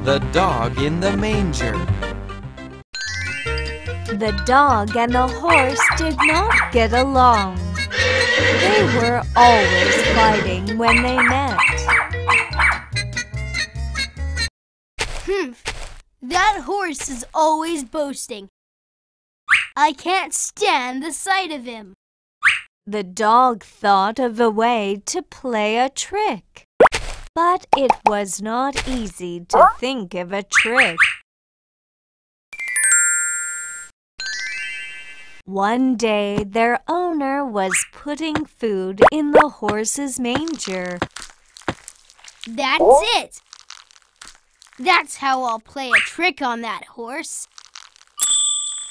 The dog in the manger. The dog and the horse did not get along. They were always fighting when they met. That horse is always boasting. I can't stand the sight of him. The dog thought of a way to play a trick, but it was not easy to think of a trick. One day, their owner was putting food in the horse's manger. That's it. That's how I'll play a trick on that horse.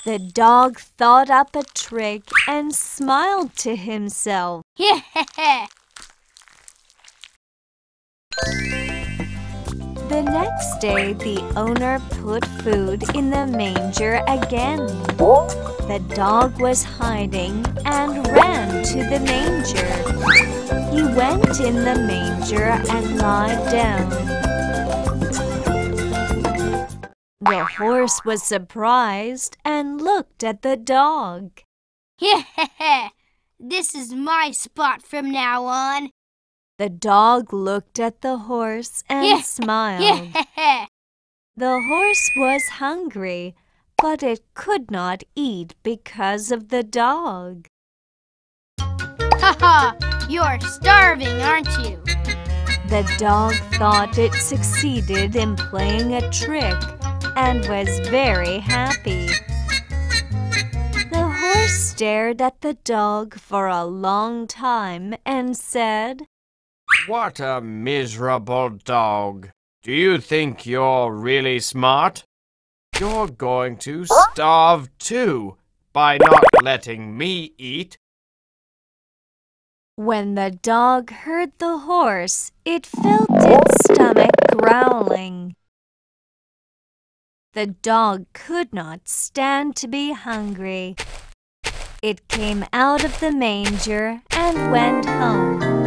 The dog thought up a trick and smiled to himself. The next day, the owner put food in the manger again. The dog was hiding and ran to the manger. He went in the manger and lied down. The horse was surprised and looked at the dog. This is my spot from now on. The dog looked at the horse and smiled. The horse was hungry, but it could not eat because of the dog. You're starving, aren't you? The dog thought it succeeded in playing a trick and was very happy. The horse stared at the dog for a long time and said, What a miserable dog. Do you think you're really smart? You're going to starve too by not letting me eat. When the dog heard the horse, it felt its stomach growling. The dog could not stand to be hungry. It came out of the manger and went home.